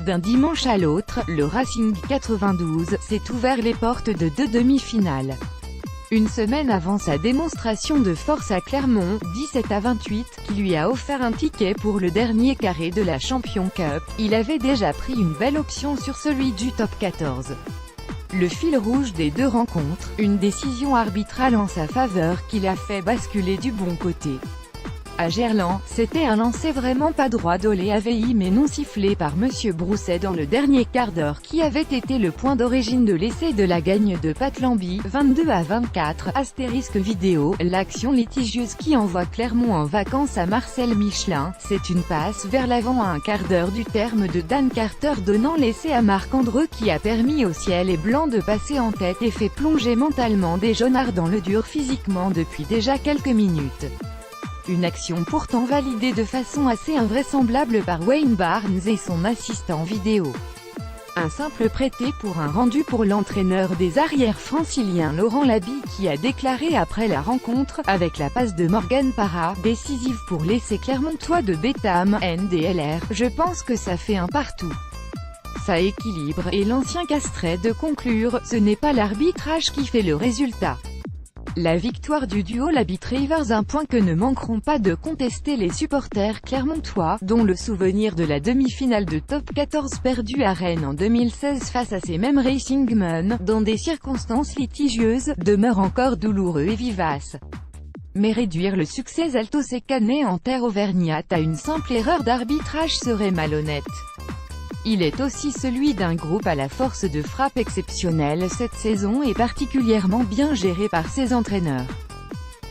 D'un dimanche à l'autre, le Racing 92 s'est ouvert les portes de deux demi-finales. Une semaine avant sa démonstration de force à Clermont, 17-28, qui lui a offert un ticket pour le dernier carré de la Champions Cup, il avait déjà pris une belle option sur celui du top 14. Le fil rouge des deux rencontres, une décision arbitrale en sa faveur qui l'a fait basculer du bon côté. À Gerland, c'était un lancer vraiment pas droit d'Olé AVI mais non sifflé par Monsieur Brousset dans le dernier quart d'heure qui avait été le point d'origine de l'essai de la gagne de Pat Lambie, 22-24, vidéo, l'action litigieuse qui envoie Clermont en vacances à Marcel Michelin, c'est une passe vers l'avant à un quart d'heure du terme de Dan Carter donnant l'essai à Marc Andreu qui a permis au ciel et blanc de passer en tête et fait plonger mentalement des jaunards dans le dur physiquement depuis déjà quelques minutes. Une action pourtant validée de façon assez invraisemblable par Wayne Barnes et son assistant vidéo. Un simple prêté pour un rendu pour l'entraîneur des arrières franciliens Laurent Labie qui a déclaré après la rencontre, avec la passe de Morgan Parra, décisive pour l'essai clermontois de Betham, NDLR, je pense que ça fait un partout. Ça équilibre, et l'ancien castrait de conclure, ce n'est pas l'arbitrage qui fait le résultat. La victoire du duo Labie-Travers, un point que ne manqueront pas de contester les supporters clermontois, dont le souvenir de la demi-finale de top 14 perdue à Rennes en 2016 face à ces mêmes Racingmen, dans des circonstances litigieuses, demeure encore douloureux et vivace. Mais réduire le succès alto-sécanais en terre auvergnate à une simple erreur d'arbitrage serait malhonnête. Il est aussi celui d'un groupe à la force de frappe exceptionnelle cette saison et particulièrement bien géré par ses entraîneurs.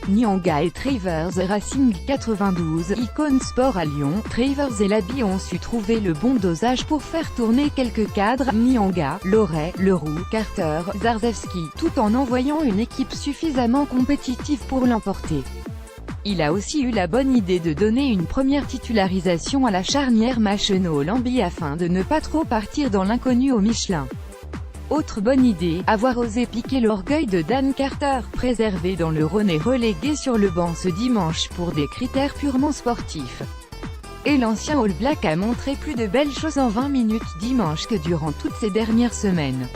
Nianga et Travers, Racing 92, icône sport à Lyon, Travers et Labie ont su trouver le bon dosage pour faire tourner quelques cadres, Nianga, Loret, Leroux, Carter, Zarzewski, tout en envoyant une équipe suffisamment compétitive pour l'emporter. Il a aussi eu la bonne idée de donner une première titularisation à la charnière Machenot-Lambie afin de ne pas trop partir dans l'inconnu au Michelin. Autre bonne idée, avoir osé piquer l'orgueil de Dan Carter, préservé dans le Rhône et relégué sur le banc ce dimanche pour des critères purement sportifs. Et l'ancien All Black a montré plus de belles choses en 20 minutes dimanche que durant toutes ces dernières semaines.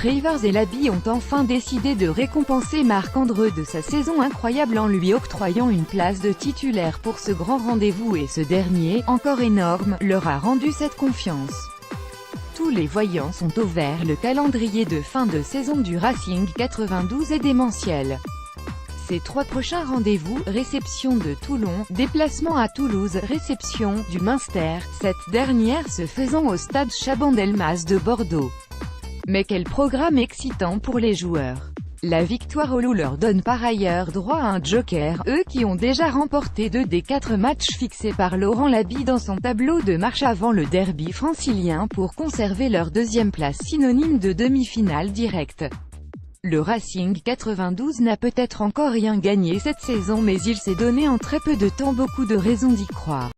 Travers et Labie ont enfin décidé de récompenser Marc Andreu de sa saison incroyable en lui octroyant une place de titulaire pour ce grand rendez-vous et ce dernier, encore énorme, leur a rendu cette confiance. Tous les voyants sont au vert, le calendrier de fin de saison du Racing 92 est démentiel. Ces trois prochains rendez-vous, réception de Toulon, déplacement à Toulouse, réception du Munster, cette dernière se faisant au stade Chabandelmas de Bordeaux. Mais quel programme excitant pour les joueurs. La victoire au Loup leur donne par ailleurs droit à un joker, eux qui ont déjà remporté 2 des 4 matchs fixés par Laurent Labie dans son tableau de marche avant le derby francilien pour conserver leur deuxième place synonyme de demi-finale directe. Le Racing 92 n'a peut-être encore rien gagné cette saison mais il s'est donné en très peu de temps beaucoup de raisons d'y croire.